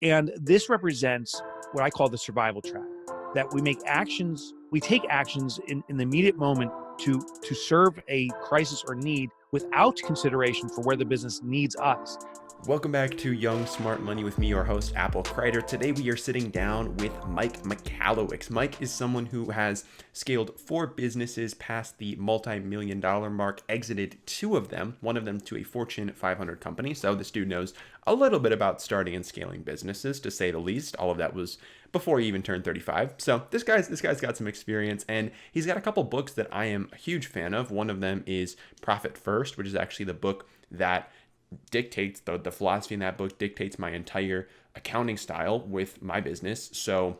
And this represents what I call the survival trap, that we take actions in the immediate moment to serve a crisis or need without consideration for where the business needs us. Welcome back to Young Smart Money with me, your host, Apple Crider. Today we are sitting down with Mike Michalowicz. Mike is someone who has scaled 4 businesses past the multi-million-dollar mark, exited 2 of them, one of them to a Fortune 500 company. So this dude knows a little bit about starting and scaling businesses, to say the least. All of that was before he even turned 35. So this guy's got some experience, and he's got a couple books that I am a huge fan of. One of them is Profit First, which is actually the book that dictates the philosophy in that book dictates my entire accounting style with my business. So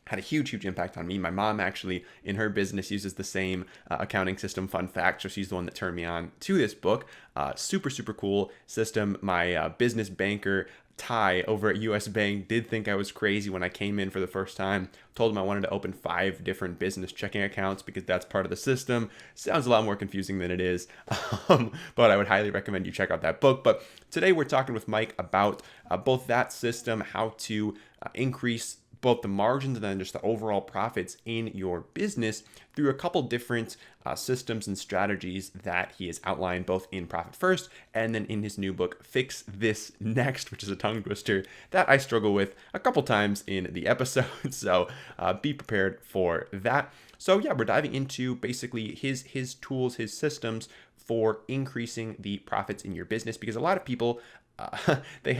had a huge impact on me. My mom actually in her business uses the same accounting system. Fun fact. So she's the one that turned me on to this book. Super cool system. My business banker Ty over at US Bank did think I was crazy when I came in for the first time. Told him I wanted to open 5 different business checking accounts because that's part of the system. Sounds a lot more confusing than it is, but I would highly recommend you check out that book. But today we're talking with Mike about both that system, how to increase both the margins and then just the overall profits in your business through a couple different systems and strategies that he has outlined both in Profit First and then in his new book, Fix This Next, which is a tongue twister that I struggle with a couple times in the episode. So be prepared for that. So yeah, we're diving into basically his tools, his systems for increasing the profits in your business, because a lot of people they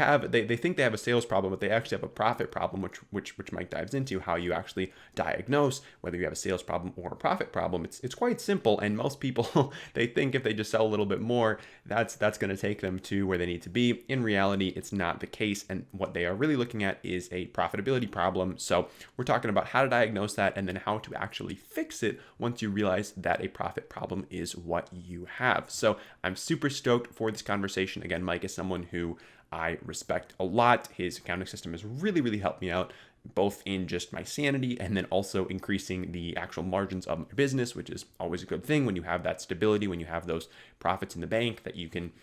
think they have a sales problem, but they actually have a profit problem, which Mike dives into how you actually diagnose whether you have a sales problem or a profit problem. It's quite simple, and most people they think if they just sell a little bit more, that's going to take them to where they need to be. In reality, it's not the case, and what they are really looking at is a profitability problem. So we're talking about how to diagnose that and then how to actually fix it once you realize that a profit problem is what you have. So I'm super stoked for this conversation. Again, Mike is someone who I respect a lot. His accounting system has really helped me out, both in just my sanity and then also increasing the actual margins of my business, which is always a good thing when you have that stability, when you have those profits in the bank that you can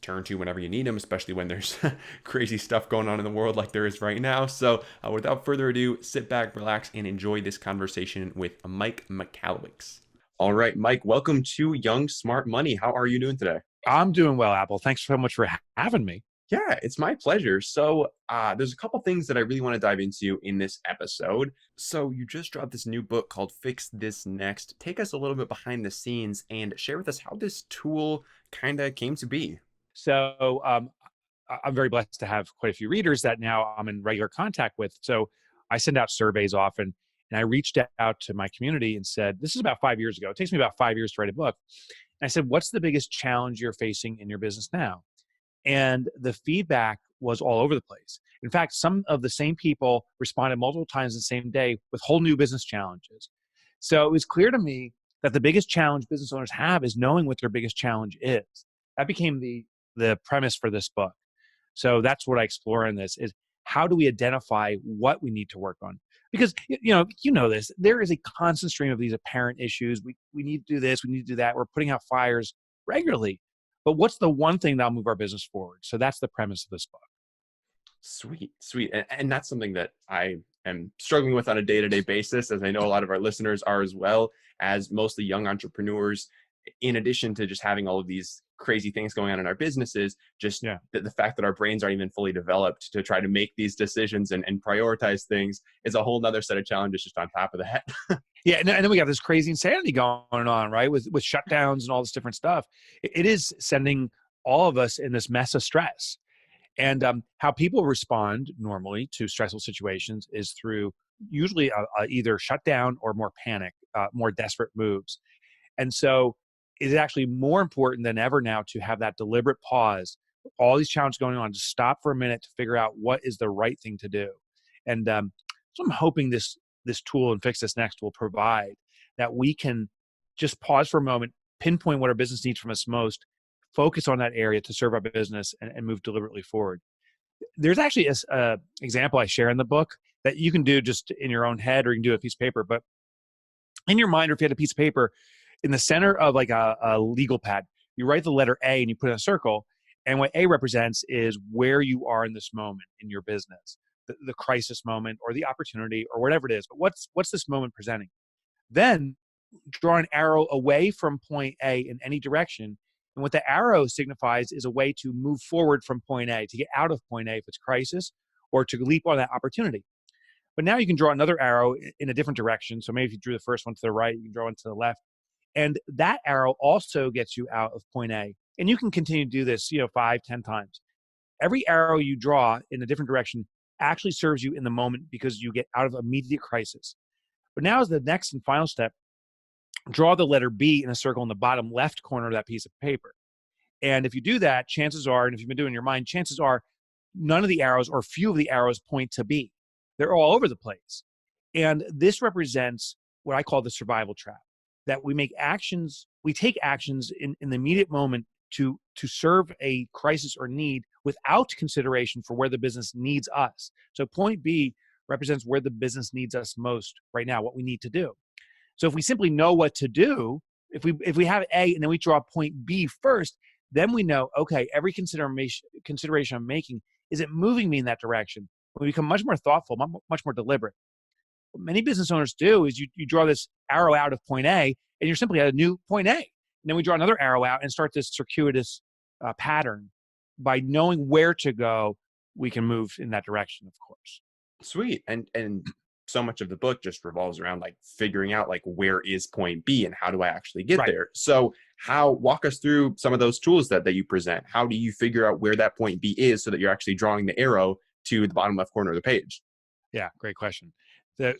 turn to whenever you need them, especially when there's crazy stuff going on in the world like there is right now. So without further ado, sit back, relax, and enjoy this conversation with Mike Michalowicz. All right, Mike, welcome to Young Smart Money. How are you doing today? I'm doing well, Apple. Thanks so much for having me. Yeah, it's my pleasure. So there's a couple things that I really want to dive into in this episode. So you just dropped this new book called Fix This Next. Take us a little bit behind the scenes and share with us how this tool kind of came to be. So I'm very blessed to have quite a few readers that now I'm in regular contact with. So I send out surveys often, and I reached out to my community and said, this is about 5 years ago. It takes me about 5 years to write a book. And I said, what's the biggest challenge you're facing in your business now? And the feedback was all over the place. In fact, some of the same people responded multiple times the same day with whole new business challenges. So it was clear to me that the biggest challenge business owners have is knowing what their biggest challenge is. That became the premise for this book. So that's what I explore in this is how do we identify what we need to work on? Because you know this, there is a constant stream of these apparent issues. We need to do this, we need to do that. We're putting out fires regularly. But what's the one thing that'll move our business forward? So that's the premise of this book. Sweet. And that's something that I am struggling with on a day-to-day basis, as I know a lot of our listeners are as well, as mostly young entrepreneurs. In addition to just having all of these crazy things going on in our businesses, just the fact that our brains aren't even fully developed to try to make these decisions and prioritize things is a whole nother set of challenges just on top of that. Yeah, and then we got this crazy insanity going on, right? With shutdowns and all this different stuff. It is sending all of us in this mess of stress. And how people respond normally to stressful situations is through usually either shutdown or more panic, more desperate moves. And so it is actually more important than ever now to have that deliberate pause, all these challenges going on, to stop for a minute to figure out what is the right thing to do. And so I'm hoping this tool and Fix This Next will provide that we can just pause for a moment, pinpoint what our business needs from us most, focus on that area to serve our business and move deliberately forward. There's actually an example I share in the book that you can do just in your own head, or you can do a piece of paper. But in your mind, or if you had a piece of paper, in the center of like a legal pad, you write the letter A and you put in a circle. And what A represents is where you are in this moment in your business. the crisis moment or the opportunity or whatever it is. But what's this moment presenting? Then draw an arrow away from point A in any direction. And what the arrow signifies is a way to move forward from point A, to get out of point A if it's crisis, or to leap on that opportunity. But now you can draw another arrow in a different direction. So maybe if you drew the first one to the right, you can draw one to the left. And that arrow also gets you out of point A. And you can continue to do this, 5, 10 times. Every arrow you draw in a different direction actually serves you in the moment because you get out of immediate crisis. But now is the next and final step. Draw the letter B in a circle in the bottom left corner of that piece of paper. And if you do that, chances are, and if you've been doing it in your mind, chances are none of the arrows or few of the arrows point to B. They're all over the place. And this represents what I call the survival trap, that we take actions in the immediate moment to serve a crisis or need without consideration for where the business needs us. So point B represents where the business needs us most right now, what we need to do. So if we simply know what to do, if we have A and then we draw point B first, then we know, okay, every consideration I'm making, is it moving me in that direction? We become much more thoughtful, much more deliberate. What many business owners do is you draw this arrow out of point A and you're simply at a new point A. And then we draw another arrow out and start this circuitous pattern. By knowing where to go, we can move in that direction, of course. Sweet. And so much of the book just revolves around like figuring out like where is point B and how do I actually get there? So walk us through some of those tools that you present. How do you figure out where that point B is so that you're actually drawing the arrow to the bottom left corner of the page? Yeah, great question.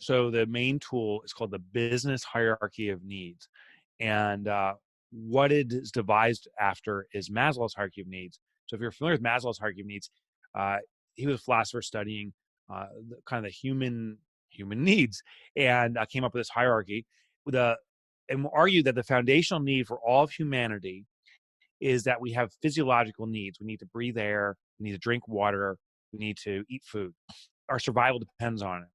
So the main tool is called the business hierarchy of needs. And what it is devised after is Maslow's hierarchy of needs. So if you're familiar with Maslow's hierarchy of needs, he was a philosopher studying kind of the human needs, and came up with this hierarchy and argued that the foundational need for all of humanity is that we have physiological needs. We need to breathe air, we need to drink water, we need to eat food. Our survival depends on it.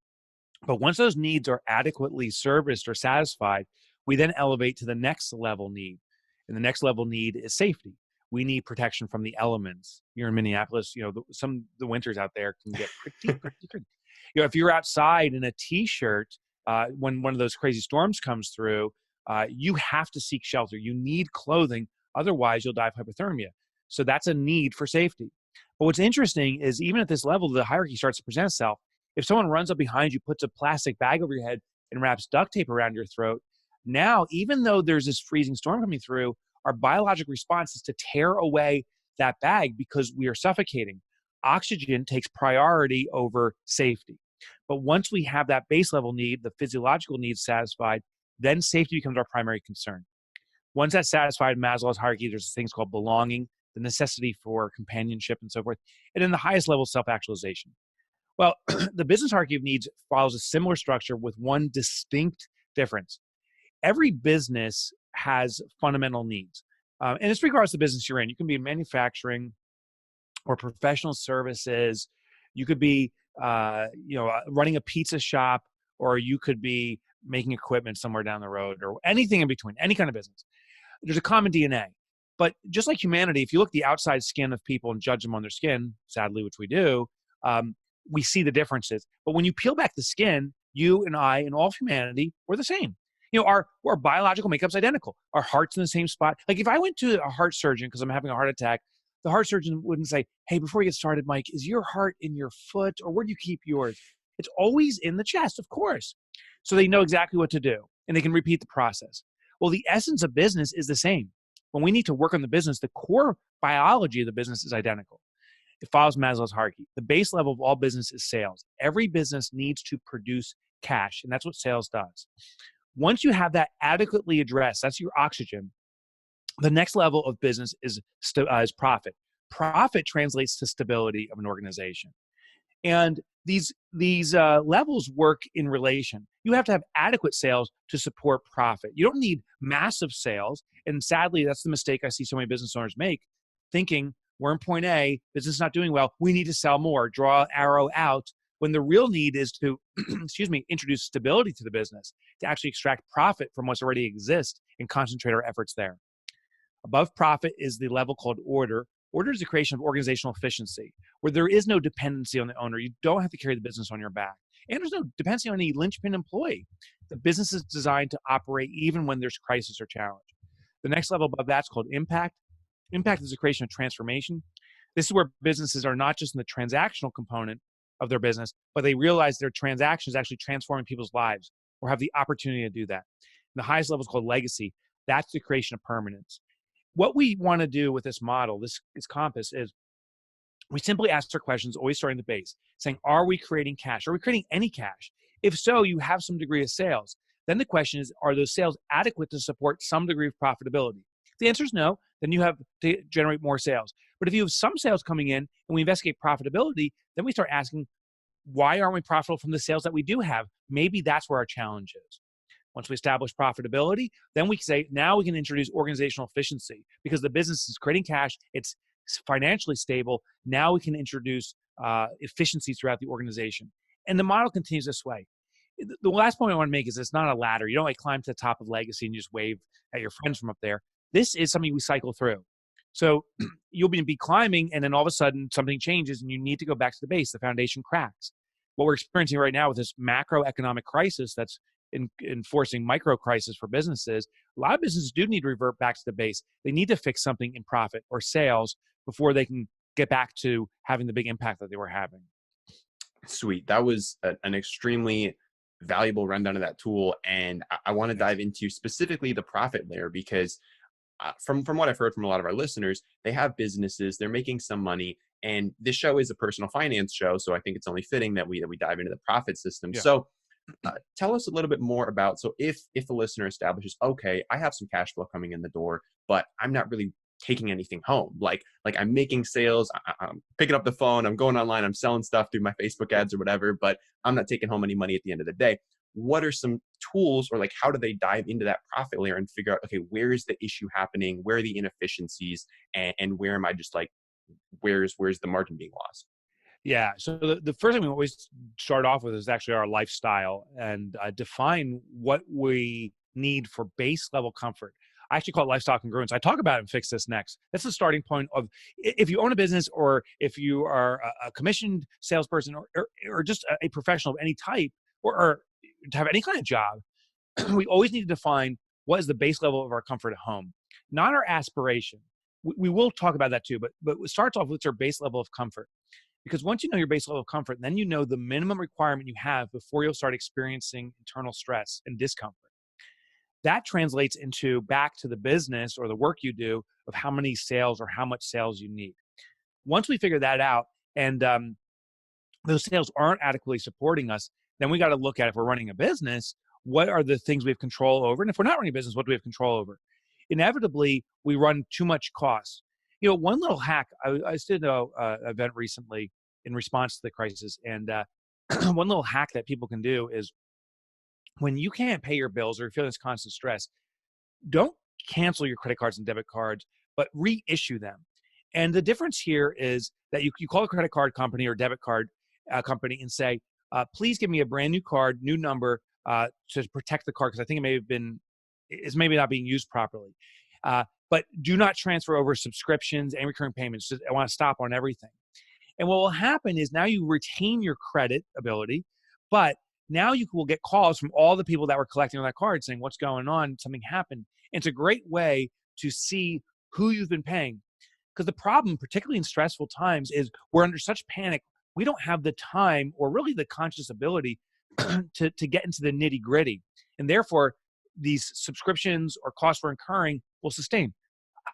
But once those needs are adequately serviced or satisfied, we then elevate to the next level need. And the next level need is safety. We need protection from the elements. You're in Minneapolis, the winters out there can get pretty crazy. If you're outside in a t-shirt, when one of those crazy storms comes through, you have to seek shelter. You need clothing. Otherwise, you'll die of hypothermia. So that's a need for safety. But what's interesting is even at this level, the hierarchy starts to present itself. If someone runs up behind you, puts a plastic bag over your head, and wraps duct tape around your throat, now, even though there's this freezing storm coming through, our biologic response is to tear away that bag because we are suffocating. Oxygen takes priority over safety. But once we have that base level need, the physiological needs satisfied, then safety becomes our primary concern. Once that's satisfied in Maslow's hierarchy, there's things called belonging, the necessity for companionship and so forth, and then the highest level, self-actualization. Well, the business hierarchy of needs follows a similar structure with one distinct difference. Every business has fundamental needs. And it's regardless of the business you're in. You can be in manufacturing or professional services. You could be, running a pizza shop, or you could be making equipment somewhere down the road, or anything in between, any kind of business. There's a common DNA. But just like humanity, if you look at the outside skin of people and judge them on their skin, sadly, which we do, we see the differences. But when you peel back the skin, you and I and all of humanity, we're the same. Our biological makeup's identical. Our heart's in the same spot. Like if I went to a heart surgeon because I'm having a heart attack, the heart surgeon wouldn't say, hey, before we get started, Mike, is your heart in your foot, or where do you keep yours? It's always in the chest, of course. So they know exactly what to do, and they can repeat the process. Well, the essence of business is the same. When we need to work on the business, the core biology of the business is identical. It follows Maslow's hierarchy. The base level of all business is sales. Every business needs to produce cash, and that's what sales does. Once you have that adequately addressed, that's your oxygen, the next level of business is profit. Profit translates to stability of an organization. And these levels work in relation. You have to have adequate sales to support profit. You don't need massive sales. And sadly, that's the mistake I see so many business owners make, thinking we're in point A, business is not doing well, we need to sell more, draw an arrow out, when the real need is to, introduce stability to the business, to actually extract profit from what's already exists and concentrate our efforts there. Above profit is the level called order, Order is the creation of organizational efficiency, where there is no dependency on the owner. You don't have to carry the business on your back. And there's no dependency on any linchpin employee. The business is designed to operate even when there's crisis or challenge. The next level above that's called impact. Impact is the creation of transformation. This is where businesses are not just in the transactional component of their business, but they realize their transaction is actually transforming people's lives or have the opportunity to do that. And the highest level is called legacy. That's the creation of permanence. What we want to do with this model, this compass, is we simply ask our questions, always starting at the base, saying, are we creating cash? Are we creating any cash? If so, you have some degree of sales. Then the question is, are those sales adequate to support some degree of profitability? If the answer is no, then you have to generate more sales. But if you have some sales coming in and we investigate profitability, then we start asking, why aren't we profitable from the sales that we do have? Maybe that's where our challenge is. Once we establish profitability, then we can say, now we can introduce organizational efficiency because the business is creating cash, it's financially stable. Now we can introduce efficiencies throughout the organization. And the model continues this way. The last point I want to make is it's not a ladder. You don't like climb to the top of legacy and you just wave at your friends from up there. This is something we cycle through. So you'll be climbing and then all of a sudden something changes and you need to go back to the base. The foundation cracks. What we're experiencing right now with this macroeconomic crisis that's enforcing micro crisis for businesses, a lot of businesses do need to revert back to the base. They need to fix something in profit or sales before they can get back to having the big impact that they were having. Sweet. That was an extremely valuable rundown of that tool. And I want to dive into specifically the profit layer because from what I've heard from a lot of our listeners, they have businesses, they're making some money, and this show is a personal finance show. So I think it's only fitting that we dive into the profit system. Yeah. So tell us a little bit more about, so if the listener establishes, okay, I have some cash flow coming in the door, but I'm not really taking anything home. Like I'm making sales, I'm picking up the phone, I'm going online, I'm selling stuff through my Facebook ads or whatever, but I'm not taking home any money at the end of the day. What are some tools, or like how do they dive into that profit layer and figure out, okay, where is the issue happening? Where are the inefficiencies? And where am I just like, where's the margin being lost? Yeah. So the first thing we always start off with is actually our lifestyle and define what we need for base level comfort. I actually call it lifestyle congruence. I talk about it and Fix This Next. That's the starting point of if you own a business or if you are a commissioned salesperson or just a professional of any type or to have any kind of job, we always need to define what is the base level of our comfort at home, not our aspiration. We will talk about that too, but it starts off with your base level of comfort. Because once you know your base level of comfort, then you know the minimum requirement you have before you'll start experiencing internal stress and discomfort. That translates into back to the business or the work you do of how many sales or how much sales you need. Once we figure that out and those sales aren't adequately supporting us, then we got to look at, if we're running a business, what are the things we have control over? And if we're not running a business, what do we have control over? Inevitably, we run too much cost. You know, one little hack, I did an event recently in response to the crisis. And one little hack that people can do is when you can't pay your bills or you feel this constant stress, don't cancel your credit cards and debit cards, but reissue them. And the difference here is that you call a credit card company or debit card company and say, please give me a brand new card, new number to protect the card because I think it's maybe not being used properly. But do not transfer over subscriptions and recurring payments. I want to stop on everything. And what will happen is now you retain your credit ability, but now you will get calls from all the people that were collecting on that card saying, what's going on? Something happened. And it's a great way to see who you've been paying. Because the problem, particularly in stressful times, is we're under such panic, we don't have the time or really the conscious ability to get into the nitty gritty. And therefore, these subscriptions or costs we're incurring will sustain.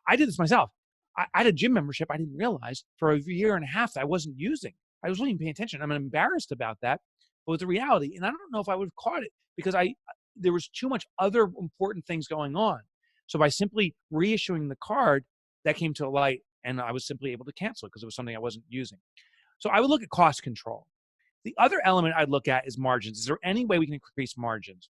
I did this myself. I had a gym membership I didn't realize for a year and a half that I wasn't using. I wasn't even paying attention. I'm embarrassed about that, but it's a reality. And I don't know if I would have caught it because there was too much other important things going on. So by simply reissuing the card, that came to light and I was simply able to cancel it because it was something I wasn't using. So I would look at cost control. The other element I'd look at is margins. Is there any way we can increase margins?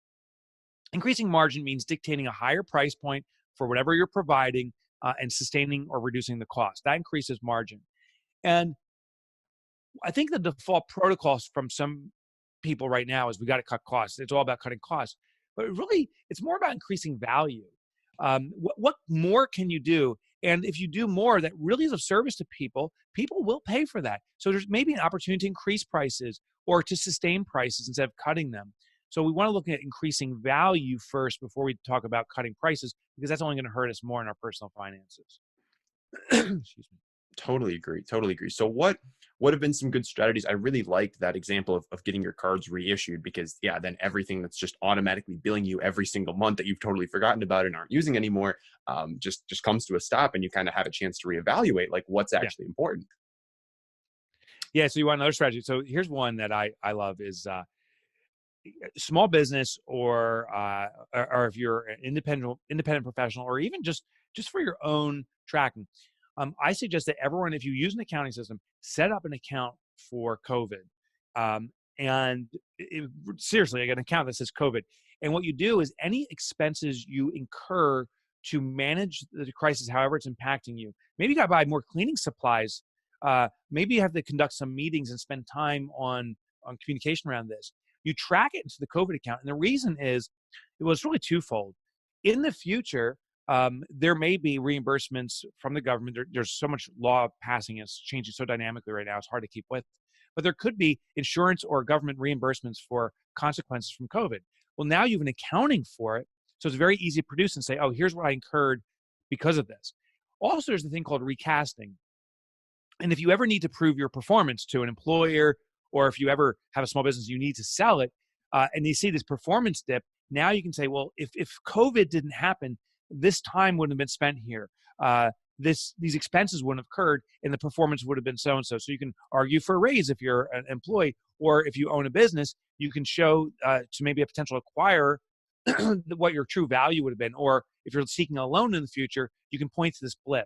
Increasing margin means dictating a higher price point for whatever you're providing and sustaining or reducing the cost. That increases margin. And I think the default protocols from some people right now is we got to cut costs. It's all about cutting costs. But really, it's more about increasing value. What more can you do? And if you do more that really is of service to people, people will pay for that. So there's maybe an opportunity to increase prices or to sustain prices instead of cutting them. So we want to look at increasing value first before we talk about cutting prices, because that's only going to hurt us more in our personal finances. Excuse me. Totally agree. Totally agree. So what have been some good strategies? I really liked that example of getting your cards reissued, because yeah, then everything that's just automatically billing you every single month that you've totally forgotten about and aren't using anymore, just comes to a stop, and you kind of have a chance to reevaluate like what's Yeah. actually important. Yeah. So you want another strategy. So here's one that I love is small business, or if you're an independent professional, or even just for your own tracking. I suggest that everyone, if you use an accounting system, set up an account for COVID. And seriously, like an account that says COVID. And what you do is any expenses you incur to manage the crisis, however it's impacting you. Maybe you got to buy more cleaning supplies. Maybe you have to conduct some meetings and spend time on communication around this. You track it into the COVID account. And the reason is, well, it's really twofold. In the future, there may be reimbursements from the government. There's so much law passing, it's changing so dynamically right now, it's hard to keep with. But there could be insurance or government reimbursements for consequences from COVID. Well, now you have an accounting for it. So it's very easy to produce and say, oh, here's what I incurred because of this. Also, there's the thing called recasting. And if you ever need to prove your performance to an employer, or if you ever have a small business, you need to sell it, and you see this performance dip, now you can say, well, if COVID didn't happen, this time wouldn't have been spent here. These expenses wouldn't have occurred, and the performance would have been so and so. So you can argue for a raise if you're an employee, or if you own a business, you can show to maybe a potential acquirer what your true value would have been. Or if you're seeking a loan in the future, you can point to this blip.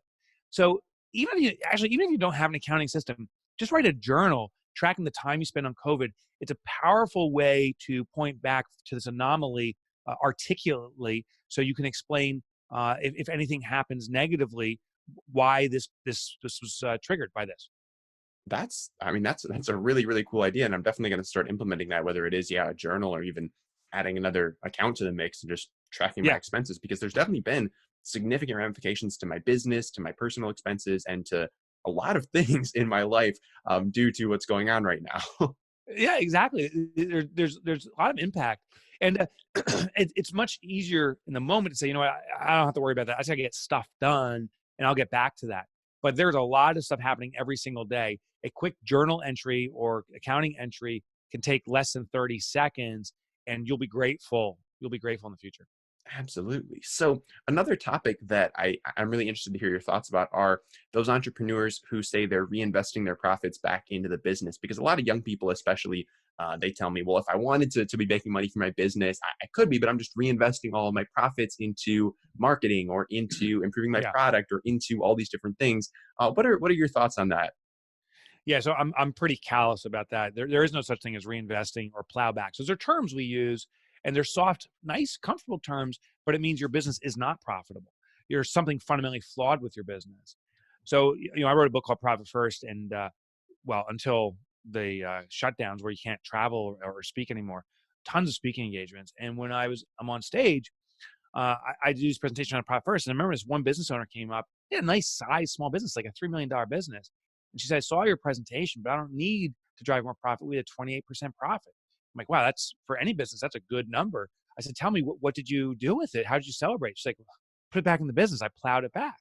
So even if you don't have an accounting system, just write a journal tracking the time you spend on COVID. It's a powerful way to point back to this anomaly articulately, so you can explain if anything happens negatively, why this was triggered by this. That's a really, really cool idea. And I'm definitely going to start implementing that, whether it is, yeah, a journal, or even adding another account to the mix and just tracking my Yeah, expenses, because there's definitely been significant ramifications to my business, to my personal expenses, and to a lot of things in my life due to what's going on right now. yeah, exactly. There's a lot of impact, and it's much easier in the moment to say, you know what, I don't have to worry about that. I just gotta get stuff done, and I'll get back to that. But there's a lot of stuff happening every single day. A quick journal entry or accounting entry can take less than 30 seconds, and you'll be grateful. You'll be grateful in the future. Absolutely. So another topic that I'm really interested to hear your thoughts about are those entrepreneurs who say they're reinvesting their profits back into the business. Because a lot of young people, especially, they tell me, well, if I wanted to be making money from my business, I could be, but I'm just reinvesting all of my profits into marketing, or into improving my Yeah. product, or into all these different things. What are your thoughts on that? Yeah, so I'm pretty callous about that. There is no such thing as reinvesting or plowbacks. Those are terms we use, and they're soft, nice, comfortable terms, but it means your business is not profitable. There's something fundamentally flawed with your business. So, I wrote a book called Profit First, and well, until the shutdowns where you can't travel or speak anymore, tons of speaking engagements. And when I'm on stage, I do this presentation on Profit First, and I remember this one business owner came up. He had a nice size small business, like a $3 million business. And she said, I saw your presentation, but I don't need to drive more profit. We had a 28% profit. I'm like, wow, that's for any business, that's a good number. I said, tell me, what did you do with it? How did you celebrate? She's like, put it back in the business. I plowed it back.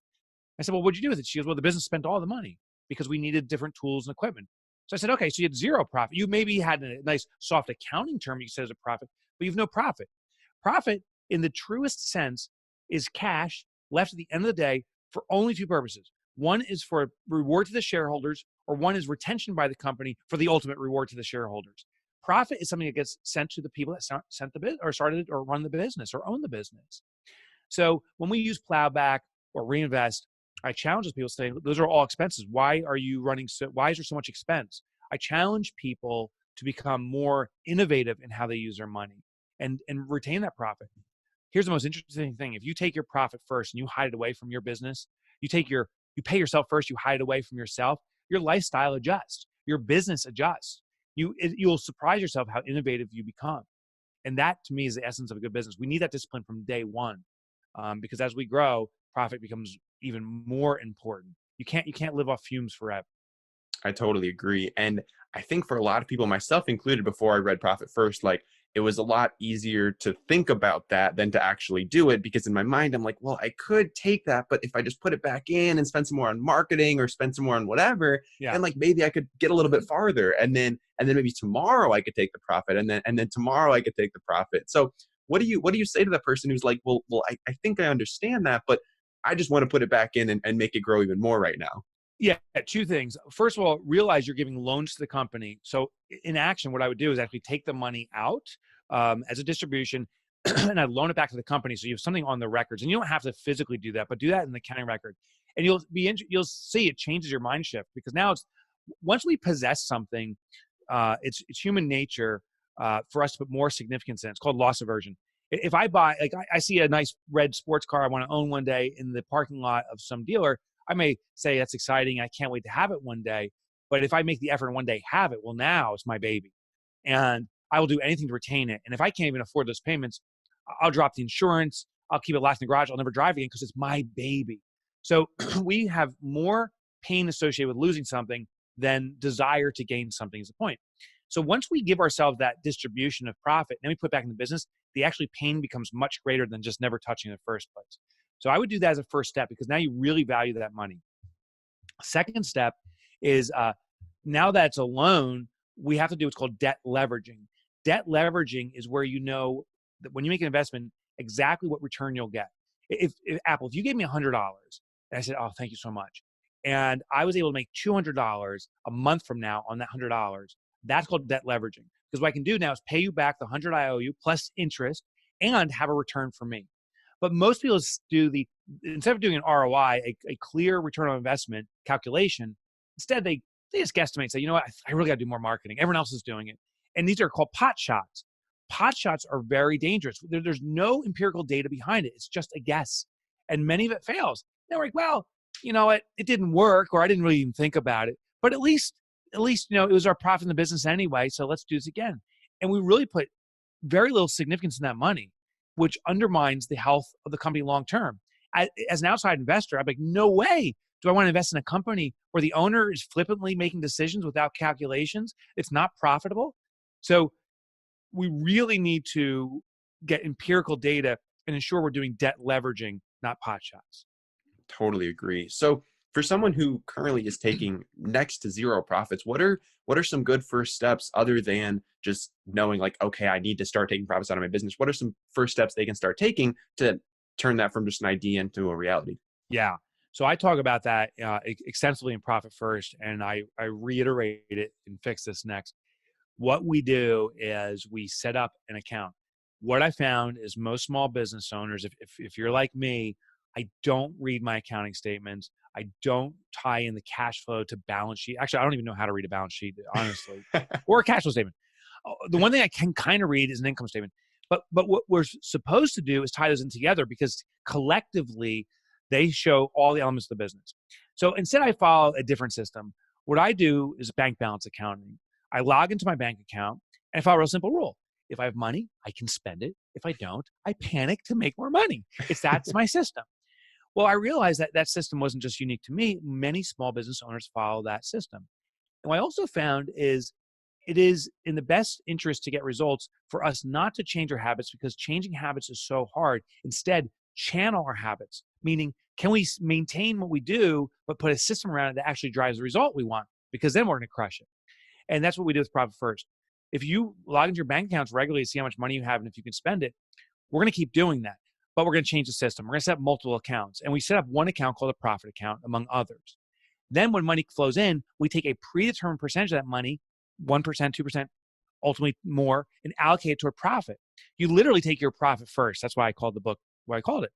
I said, well, what'd you do with it? She goes, well, the business spent all the money because we needed different tools and equipment. So I said, okay, so you had zero profit. You maybe had a nice soft accounting term you said as a profit, but you've no profit. Profit in the truest sense is cash left at the end of the day for only two purposes. One is for reward to the shareholders, or one is retention by the company for the ultimate reward to the shareholders. Profit is something that gets sent to the people that sent the business, or started or run the business, or own the business. So when we use plowback or reinvest, I challenge those people saying, those are all expenses. Why are you running why is there so much expense? I challenge people to become more innovative in how they use their money and retain that profit. Here's the most interesting thing. If you take your profit first and you hide it away from your business, you pay yourself first, you hide it away from yourself, your lifestyle adjusts, your business adjusts. You'll surprise yourself how innovative you become. And that, to me, is the essence of a good business. We need that discipline from day one, because as we grow, profit becomes even more important. You can't live off fumes forever. I totally agree. And I think for a lot of people, myself included, before I read Profit First, like it was a lot easier to think about that than to actually do it, because in my mind, I'm like, well, I could take that, but if I just put it back in and spend some more on marketing or spend some more on whatever, Yeah. then like maybe I could get a little bit farther. And then maybe tomorrow I could take the profit, and then tomorrow I could take the profit. So what do you say to that person who's like, I think I understand that, but I just want to put it back in and make it grow even more right now? Yeah, two things. First of all, realize you're giving loans to the company. So in action, what I would do is actually take the money out as a distribution and I'd loan it back to the company. So you have something on the records, and you don't have to physically do that, but do that in the accounting record. And you'll see it changes your mind shift, because now it's, once we possess something, it's human nature for us to put more significance in. It's called loss aversion. If I buy, like I see a nice red sports car I want to own one day in the parking lot of some dealer, I may say that's exciting, I can't wait to have it one day. But if I make the effort and one day have it, well, now it's my baby. And I will do anything to retain it. And if I can't even afford those payments, I'll drop the insurance, I'll keep it locked in the garage, I'll never drive again because it's my baby. So we have more pain associated with losing something than desire to gain something, is the point. So once we give ourselves that distribution of profit, and then we put back in the business, the actually pain becomes much greater than just never touching in the first place. So I would do that as a first step, because now you really value that money. Second step is now that it's a loan, we have to do what's called debt leveraging. Debt leveraging is where you know that when you make an investment, exactly what return you'll get. If Apple, if you gave me $100 and I said, oh, thank you so much, and I was able to make $200 a month from now on that $100, that's called debt leveraging. Because what I can do now is pay you back the 100 I owe you plus interest and have a return for me. But most people do instead of doing an ROI, a clear return on investment calculation, instead they just guesstimate and say, you know what, I really got to do more marketing. Everyone else is doing it. And these are called pot shots. Pot shots are very dangerous. There's no empirical data behind it. It's just a guess. And many of it fails. They're like, well, you know what, it didn't work, or I didn't really even think about it. But at least, it was our profit in the business anyway, so let's do this again. And we really put very little significance in that money, which undermines the health of the company long term. As an outside investor, I'm like, no way do I want to invest in a company where the owner is flippantly making decisions without calculations. It's not profitable. So we really need to get empirical data and ensure we're doing debt leveraging, not pot shots. Totally agree. So for someone who currently is taking next to zero profits, what are some good first steps other than just knowing like, okay, I need to start taking profits out of my business? What are some first steps they can start taking to turn that from just an idea into a reality? Yeah. So I talk about that extensively in Profit First, and I reiterate it in Fix This Next. What we do is we set up an account. What I found is most small business owners, if you're like me, I don't read my accounting statements. I don't tie in the cash flow to balance sheet. Actually, I don't even know how to read a balance sheet, honestly, or a cash flow statement. The one thing I can kind of read is an income statement. But what we're supposed to do is tie those in together, because collectively they show all the elements of the business. So instead, I follow a different system. What I do is bank balance accounting. I log into my bank account and I follow a real simple rule. If I have money, I can spend it. If I don't, I panic to make more money. That's my system. Well, I realized that that system wasn't just unique to me. Many small business owners follow that system. And what I also found is it is in the best interest to get results for us not to change our habits, because changing habits is so hard. Instead, channel our habits, meaning can we maintain what we do, but put a system around it that actually drives the result we want, because then we're going to crush it. And that's what we do with Profit First. If you log into your bank accounts regularly to see how much money you have and if you can spend it, we're going to keep doing that. But we're going to change the system. We're going to set up multiple accounts. And we set up one account called a profit account, among others. Then when money flows in, we take a predetermined percentage of that money, 1%, 2%, ultimately more, and allocate it toward profit. You literally take your profit first. That's why I called the book what I called it.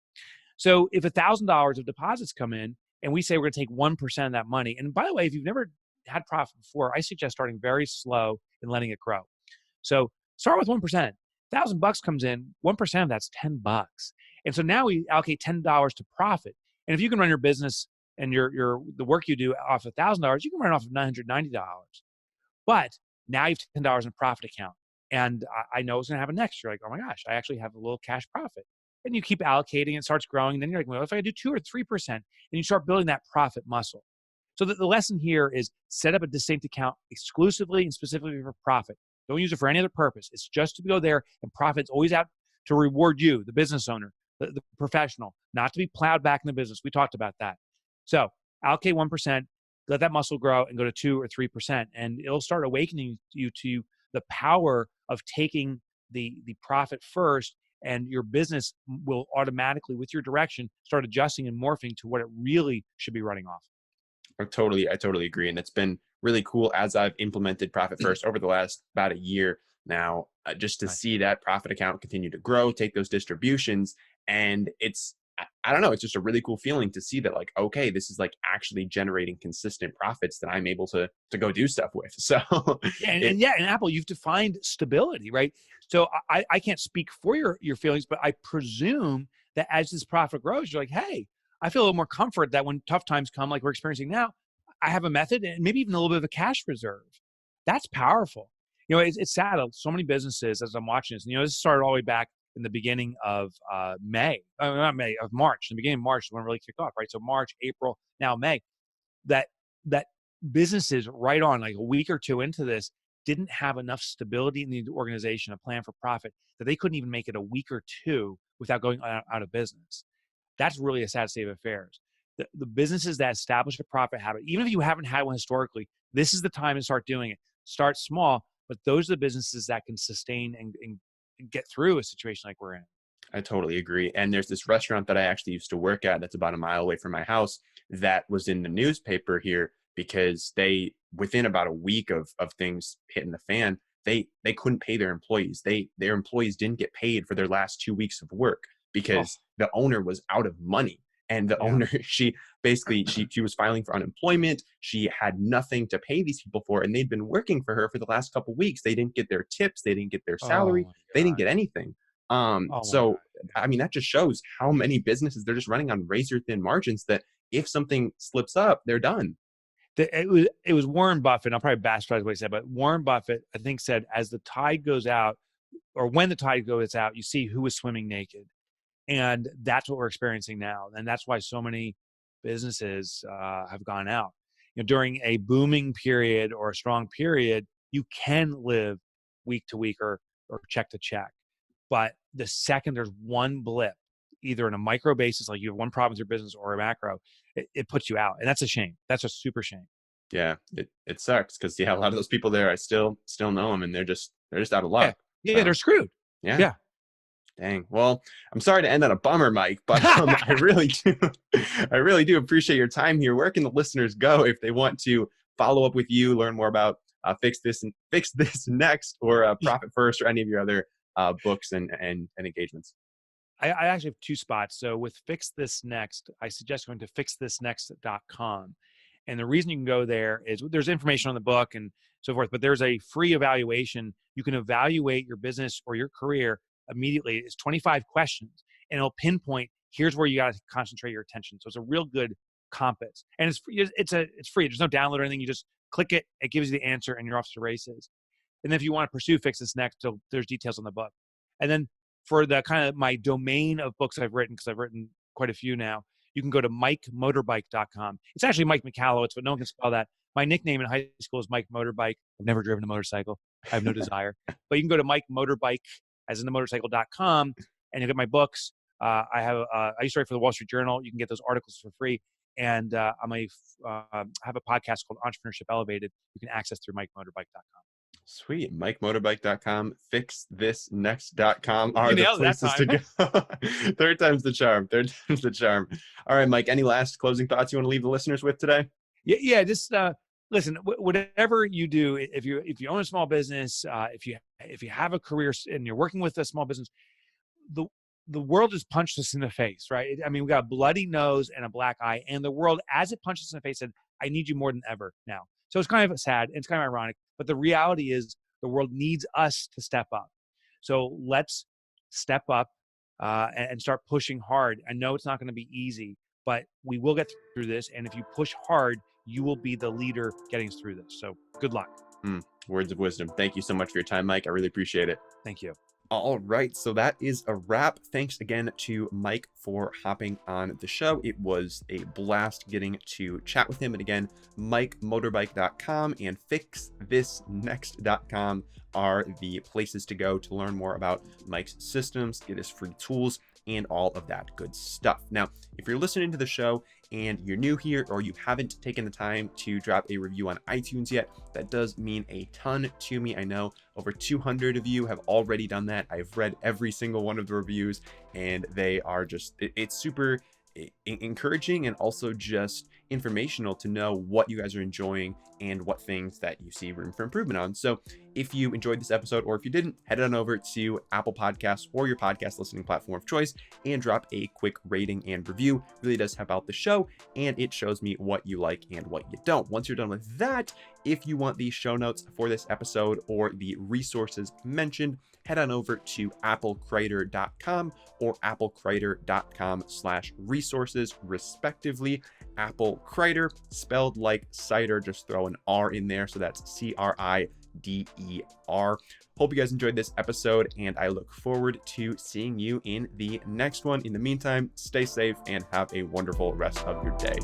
So if $1,000 of deposits come in and we say we're going to take 1% of that money, and by the way, if you've never had profit before, I suggest starting very slow and letting it grow. So start with 1%. $1,000 comes in, 1% of that's $10. And so now we allocate $10 to profit. And if you can run your business and the work you do off $1,000, you can run off of $990. But now you have $10 in a profit account. And I know it's going to happen next year. Like, oh my gosh, I actually have a little cash profit. and you keep allocating, it starts growing. Then you're like, well, if I do 2 or 3%, and you start building that profit muscle. So the lesson here is set up a distinct account exclusively and specifically for profit. Don't use it for any other purpose. It's just to go there, and profit's always out to reward you, the business owner, the professional, not to be plowed back in the business. We talked about that. So allocate 1%, let that muscle grow and go to 2 or 3%. And it'll start awakening you to the power of taking the profit first, and your business will automatically, with your direction, start adjusting and morphing to what it really should be running off. I totally agree. And it's been really cool as I've implemented Profit First over the last about a year now, just to see that profit account continue to grow, take those distributions. And I don't know, it's just a really cool feeling to see that, like, okay, this is like actually generating consistent profits that I'm able to go do stuff with. So and Apple, you've defined stability, right? So I can't speak for your feelings, but I presume that as this profit grows, you're like, hey, I feel a little more comfort that when tough times come, like we're experiencing now, I have a method and maybe even a little bit of a cash reserve. That's powerful. It's sad. So many businesses, as I'm watching this, this started all the way back in the beginning of March. In the beginning of March, when it really kicked off, right? So March, April, now May, that businesses right on like a week or two into this didn't have enough stability in the organization, a plan for profit, that they couldn't even make it a week or two without going out of business. That's really a sad state of affairs. The businesses that establish a profit habit, even if you haven't had one historically, this is the time to start doing it. Start small, but those are the businesses that can sustain and get through a situation like we're in. I totally agree. And there's this restaurant that I actually used to work at that's about a mile away from my house that was in the newspaper here because they, within about a week of things hitting the fan, they couldn't pay their employees. Their employees didn't get paid for their last 2 weeks of work because the owner was out of money. And the owner, she was filing for unemployment. She had nothing to pay these people for, and they'd been working for her for the last couple of weeks. They didn't get their tips. They didn't get their salary. They didn't get anything. So, I mean, that just shows how many businesses, they're just running on razor thin margins that if something slips up, they're done. It was Warren Buffett. I'll probably bastardize what he said, but Warren Buffett, I think, said, as the tide goes out, or when the tide goes out, you see who is swimming naked. And that's what we're experiencing now. And that's why so many businesses have gone out. During a booming period or a strong period, you can live week to week or check to check. But the second there's one blip, either in a micro basis, like you have one problem with your business, or a macro, it puts you out. And that's a shame. That's a super shame. Yeah, it sucks because a lot of those people there, I still know them, and they're just out of luck. Yeah, they're screwed. Yeah. Dang. Well, I'm sorry to end on a bummer, Mike, but I really do appreciate your time here. Where can the listeners go if they want to follow up with you, learn more about Fix This Next, or Profit First, or any of your other books and engagements? I actually have 2 spots. So with Fix This Next, I suggest going to fixthisnext.com. And the reason you can go there is there's information on the book and so forth, but there's a free evaluation. You can evaluate your business or your career immediately. It's 25 questions, and it'll pinpoint, here's where you got to concentrate your attention. So it's a real good compass, and it's free. There's no download or anything. You just click it, it gives you the answer, and you're off to the races. And then if you want to pursue Fix This Next, so there's details on the book. And then for the kind of my domain of books I've written, because I've written quite a few now, you can go to mikemotorbike.com. It's actually Mike Michalowicz, but no one can spell that. My nickname in high school is Mike Motorbike. I've never driven a motorcycle. I have no desire. But you can go to Mike Motorbike, as in the motorcycle.com, and you get my books. I used to write for the Wall Street Journal. You can get those articles for free. And I have a podcast called Entrepreneurship Elevated. You can access through MikeMotorbike.com. Sweet. MikeMotorbike.com, fixthisnext.com are You the nailed it that places to go. Third time's the charm. All right, Mike, any last closing thoughts you want to leave the listeners with today? Yeah. Just listen, whatever you do, if you own a small business, if you have a career and you're working with a small business, the world just punched us in the face, right? I mean, we got a bloody nose and a black eye, and the world, as it punched us in the face, said, I need you more than ever now. So it's kind of sad. It's kind of ironic, but the reality is the world needs us to step up. So let's step up and start pushing hard. I know it's not going to be easy, but we will get through this. And if you push hard, you will be the leader getting us through this. So good luck. Words of wisdom. Thank you so much for your time, Mike. I really appreciate it. Thank you. All right, so that is a wrap. Thanks again to Mike for hopping on the show. It was a blast getting to chat with him. And again, MikeMotorbike.com and FixThisNext.com are the places to go to learn more about Mike's systems, get his free tools, and all of that good stuff. Now, if you're listening to the show and you're new here or you haven't taken the time to drop a review on iTunes yet, that does mean a ton to me. I know over 200 of you have already done that. I've read every single one of the reviews, and they are just, it's super encouraging and also just informational to know what you guys are enjoying and what things that you see room for improvement on. So if you enjoyed this episode, or if you didn't, head on over to Apple Podcasts or your podcast listening platform of choice and drop a quick rating and review. It really does help out the show, and it shows me what you like and what you don't. Once you're done with that, if you want the show notes for this episode or the resources mentioned, head on over to applecrider.com or applecrider.com/resources, respectively. Apple Crider, spelled like cider, just throw an R in there. So that's CRIDER. Hope you guys enjoyed this episode, and I look forward to seeing you in the next one. In the meantime, stay safe and have a wonderful rest of your day.